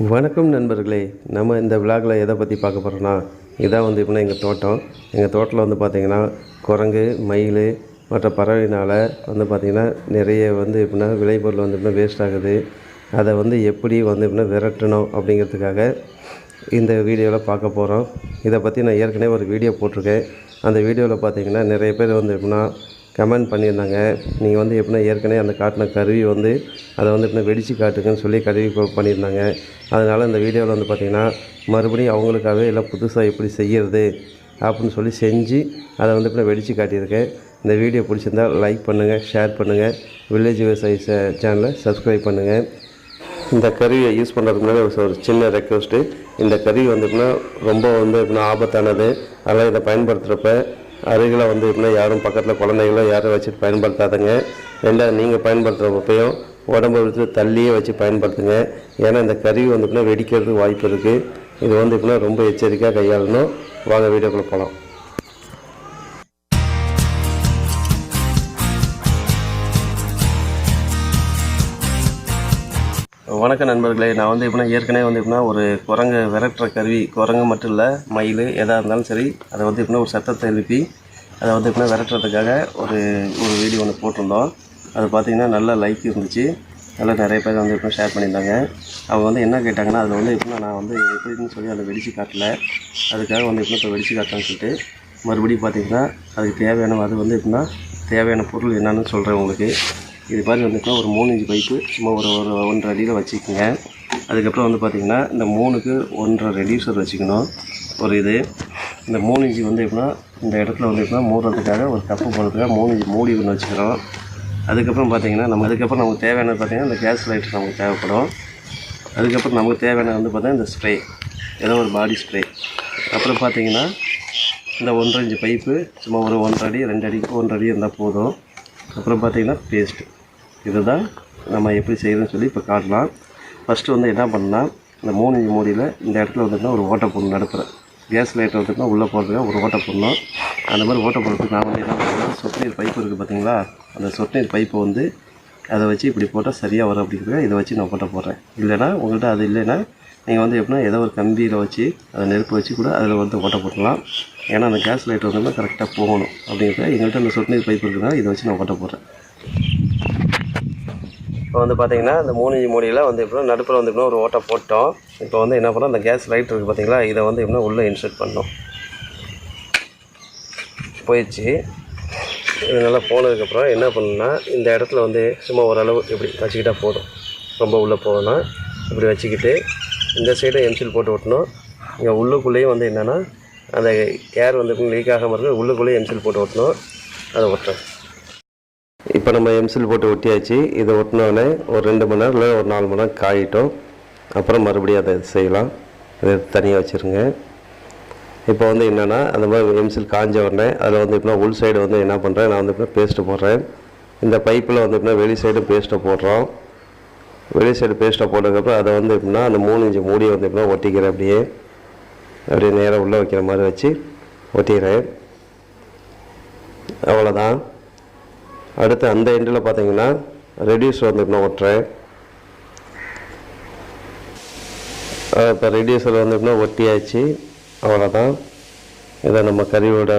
வணக்கம் நண்பர்களே. நம்ம இந்த விலாகில் எதை பற்றி பார்க்க போகிறோன்னா, இதான் வந்து எப்படின்னா எங்கள் தோட்டத்தில் வந்து பார்த்திங்கன்னா குரங்கு, மயில் மற்ற பறவையினால் வந்து பார்த்திங்கன்னா நிறைய வந்து எப்படின்னா விளைபொருள் வந்து எப்படின்னா வேஸ்ட் ஆகுது. அதை வந்து எப்படி வந்து எப்படின்னா விரட்டணும் அப்படிங்கிறதுக்காக இந்த வீடியோவில் பார்க்க போகிறோம். இதை பற்றி நான் ஏற்கனவே ஒரு வீடியோ போட்டிருக்கேன். அந்த வீடியோவில் பார்த்திங்கன்னா நிறைய பேர் வந்து எப்படின்னா கமெண்ட் பண்ணியிருந்தாங்க. நீங்கள் வந்து எப்படின்னா ஏற்கனவே அந்த காட்டின கருவி வந்து அதை வந்து எப்படின்னா வெடித்து காட்டுங்கன்னு சொல்லி கருவி பண்ணியிருந்தாங்க. அதனால் இந்த வீடியோவில் வந்து பார்த்திங்கன்னா மறுபடியும் அவங்களுக்காகவே எல்லாம் புதுசாக எப்படி செய்கிறது அப்படின்னு சொல்லி செஞ்சு அதை வந்து எப்படின்னா வெடித்து காட்டியிருக்கேன். இந்த வீடியோ பிடிச்சிருந்தால் லைக் பண்ணுங்கள், ஷேர் பண்ணுங்கள், வில்லேஜ் விவசாயி சேனலை சப்ஸ்கிரைப் பண்ணுங்கள். இந்த கருவியை யூஸ் பண்ணுறதுக்கு முன்னாடி ஒரு சின்ன ரெக்வஸ்ட்டு. இந்த கருவி வந்து எப்படின்னா ரொம்ப வந்து எப்படின்னா ஆபத்தானது. அதனால் இதை பயன்படுத்துகிறப்ப அருகில் வந்து எப்படின்னா யாரும் பக்கத்தில் குழந்தைகளோ யாரும் வச்சுட்டு பயன்படுத்தாதுங்க. ரெண்டாவது நீங்கள் பயன்படுத்துகிறப்பையும் உடம்பை விட்டு தள்ளியே வச்சு பயன்படுத்துங்க. ஏன்னா இந்த கருவி வந்து எப்படின்னா வெடிக்கிறதுக்கு வாய்ப்பு இருக்குது. இது வந்து எப்படின்னா ரொம்ப எச்சரிக்கையாக கையாளணும். வாங்க வீடியோக்குள்ளே போகலாம். வணக்கம் நண்பர்களே. நான் வந்து எப்படின்னா ஏற்கனவே வந்து எப்படின்னா ஒரு குரங்கு விரட்டுற கருவி, குரங்கு மட்டும் இல்லை மயில் எதாக இருந்தாலும் சரி, அதை வந்து எப்படின்னா ஒரு சத்தத்தை எழுப்பி அதை வந்து எப்படின்னா விரட்டுறதுக்காக ஒரு வீடியோ ஒன்று போட்டிருந்தோம். அது பார்த்திங்கன்னா நல்ல லைக் இருந்துச்சு. நல்லா நிறைய பேர் வந்து எப்படின்னா ஷேர் பண்ணியிருந்தாங்க. அவங்க வந்து என்ன கேட்டாங்கன்னா, அதில் வந்து எப்படின்னா நான் வந்து எப்படின்னு சொல்லி அதை வெடித்து காட்டல, அதுக்காக வந்து எப்படின்னா இப்போ வெடித்து காட்டலான்னு சொல்லிட்டு மறுபடியும் பார்த்திங்கன்னா அதுக்கு தேவையான அது வந்து எப்படின்னா தேவையான பொருள் என்னென்னு சொல்கிறேன் உங்களுக்கு. இது மாதிரி வந்துட்டு ஒரு 3 இன்ச் பைப்பு சும்மா ஒரு 1.5 அடியில் வச்சுக்கோங்க. அதுக்கப்புறம் வந்து பார்த்திங்கன்னா இந்த 3க்கு 1.5 ரெடியூசர் வச்சுக்கணும். ஒரு இது இந்த 3 இன்ச்சு வந்து எப்படின்னா இந்த இடத்துல வந்து எப்படின்னா மூடுறதுக்காக ஒரு கப்பு போடுறதுக்காக 3 இன்ச்சு மூடி ஒன்று வச்சுக்கிறோம். அதுக்கப்புறம் பார்த்திங்கன்னா நமக்கு தேவையானது பார்த்திங்கன்னா இந்த கேஸ் லைட்டர் நமக்கு தேவைப்படும். அதுக்கப்புறம் நமக்கு தேவையானது வந்து பார்த்திங்கன்னா இந்த ஸ்ப்ரே, ஏதோ ஒரு பாடி ஸ்ப்ரே. அப்புறம் பார்த்திங்கன்னா இந்த 1.5 இன்ச்சு பைப்பு சும்மா ஒரு 1.5 அடி 2 அடிக்கு 1.5 அடி இருந்தால் போதும். அப்புறம் பார்த்திங்கன்னா பேஸ்ட்டு. இதுதான் நம்ம எப்படி செய்யணும்னு சொல்லி இப்போ காட்டலாம். ஃபஸ்ட்டு வந்து என்ன பண்ணால் இந்த 3 இன்ச் மூடியில் இந்த இடத்துல வந்துட்டுனா ஒரு ஓட்டை போடணும். நடுப்புற கேஸ் லைட்டர் வந்துட்டுனா உள்ளே போகிறதுக்காக ஒரு ஓட்டை போடணும். அந்த மாதிரி ஓட்டை போடுறதுக்கு நான் வந்து என்ன பண்ணுறேன், சொட்டு நீர் பைப்பு இருக்குது பார்த்திங்களா, அந்த சொட்டு நீர் பைப்பை வந்து அதை வச்சு இப்படி போட்டால் சரியாக வரும் அப்படிங்கிறத இதை வச்சு நான் ஓட்டை போடுறேன். இல்லைனா உங்கள்கிட்ட அது இல்லைன்னா நீங்கள் வந்து எப்படின்னா ஏதோ ஒரு கம்பியில் வச்சு அதை நெருப்பு வச்சு கூட அதில் வந்து ஓட்டை போட்டுக்கலாம். ஏன்னா அந்த கேஸ் லைட்டர் வந்து கரெக்டாக போகணும் அப்படிங்கிறத எங்கள்கிட்ட அந்த சொட்டு நீர் பைப்பு இருக்குதுன்னா இதை வச்சு நான் ஓட்டை போடுறேன். இப்போ வந்து பார்த்திங்கன்னா இந்த 3 இன்ச் மூடியில் வந்து எப்படின்னா நடுப்பில் வந்து எப்படின்னா ஒரு ஓட்டை போட்டோம். இப்போ வந்து என்ன பண்ணோம், அந்த கேஸ் லைட் இருக்குது பார்த்திங்களா, இதை வந்து எப்படின்னா உள்ளே இன்சர்ட் பண்ணோம். போயிடுச்சு. இது நல்லா போனதுக்கப்புறம் என்ன பண்ணணும்னா இந்த இடத்துல வந்து சும்மா ஓரளவு இப்படி வச்சுக்கிட்டால் போதும். ரொம்ப உள்ளே போகணும். இப்படி வச்சுக்கிட்டு இந்த சைடை எம்சில் போட்டு ஓட்டணும். இங்கே உள்ளுக்குள்ளேயும் வந்து என்னென்னா அந்த ஏர் வந்து லீக் ஆகாமல் இருக்குது, உள்ளுக்குள்ளேயே எம்சில் போட்டு ஓட்டணும். அதை ஓட்டுறேன். இப்போ நம்ம எம்சில் போட்டு ஒட்டியாச்சு. இதை ஒட்டினோடனே ஒரு 2 மணி நேரம் இல்லை ஒரு 4 மணி நேரம் காயிட்டோம். அப்புறம் மறுபடியும் அதை செய்யலாம். அதை தனியாக வச்சுருங்க. இப்போ வந்து என்னென்னா அந்த மாதிரி எம்சில் காஞ்ச உடனே அதில் வந்து எப்படின்னா உள் சைடு வந்து என்ன பண்ணுறேன், நான் வந்து எப்படின்னா பேஸ்ட்டு போடுறேன். இந்த பைப்பில் வந்து எப்படின்னா வெளி சைடும் பேஸ்ட்டை போடுறோம். வெளி சைடு பேஸ்ட்டை போட்டதுக்கப்புறம் அதை வந்து எப்படின்னா அந்த 3 இன்ச் மூடியை வந்து எப்படின்னா ஒட்டிக்கிறேன். அப்படியே நேராக உள்ளே வைக்கிற மாதிரி வச்சு ஒட்டிக்கிறேன். அவ்வளோதான். அடுத்து அந்த எண்டில் பார்த்திங்கன்னா ரெடியூசர் வந்து எப்படின்னா ஒட்டுறேன். இப்போ ரெடியூசர் வந்து எப்படின்னா ஒட்டியாச்சு. அவ்வளோதான். இதை நம்ம கறியோட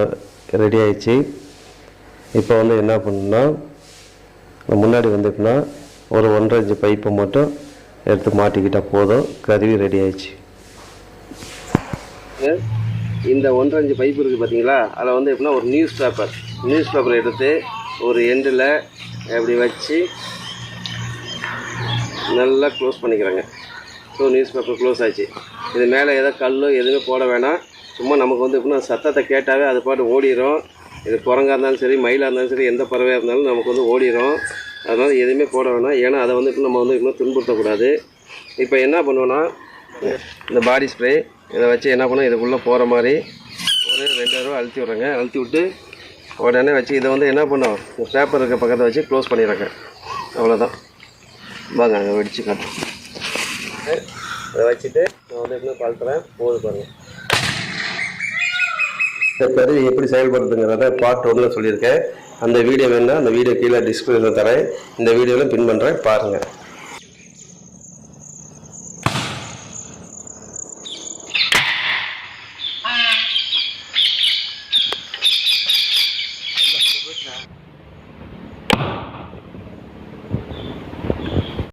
ரெடி ஆயிடுச்சு. இப்போ வந்து என்ன பண்ணணும்னா முன்னாடி வந்து எப்படின்னா ஒரு 1.5 இன்ச் பைப்பை மட்டும் எடுத்து மாட்டிக்கிட்டால் போதும். கருவி ரெடி ஆயிடுச்சு. இந்த 1.5 இன்ச் பைப்பு இருக்குது பார்த்தீங்களா, அதில் வந்து எப்படின்னா ஒரு நியூஸ் பேப்பர் எடுத்து ஒரு எண்டில் அப்படி வச்சு நல்லா க்ளோஸ் பண்ணிக்கிறாங்க. ஸோ நியூஸ் பேப்பர் க்ளோஸ் ஆச்சு. இது மேலே ஏதோ கல்லோ எதுவுமே போட வேணாம். சும்மா நமக்கு வந்து எப்படின்னா சத்தத்தை கேட்டாவே அது பாட்டு ஓடிடும். இது குரங்காக இருந்தாலும் சரி, மயிலாக இருந்தாலும் சரி, எந்த பறவையாக இருந்தாலும் நமக்கு வந்து ஓடிடும். அதனால் எதுவுமே போட வேணாம். ஏன்னா அதை வந்து நம்ம வந்து இன்னும் துன்புறுத்தக்கூடாது. இப்போ என்ன பண்ணுவோன்னா இந்த பாடி ஸ்ப்ரே இதை வச்சு என்ன பண்ணோம், இதுக்குள்ளே போகிற மாதிரி ஒரு 2 தடவை அழுத்தி விட்றேங்க. அழுத்தி விட்டு உடனே வச்சு இதை வந்து என்ன பண்ணோம், பேப்பர் இருக்க பக்கத்தை வச்சு க்ளோஸ் பண்ணிடுறேங்க. அவ்வளோதான். வாங்க அங்கே வெடித்து காட்டுறேன். இதை வச்சுட்டு நான் வந்து இன்னும் கழுத்துறேன். போது பாருங்கள். இந்த கருவி எப்படி செயல்படுத்துங்கிறத பார்ட் 1ல் சொல்லியிருக்கேன். அந்த வீடியோ வேணுன்னா அந்த வீடியோ கீழே டிஸ்கிரிப்ஷனில் தரேன். இந்த வீடியோவில் பின் பண்ணுறேன், பாருங்கள்.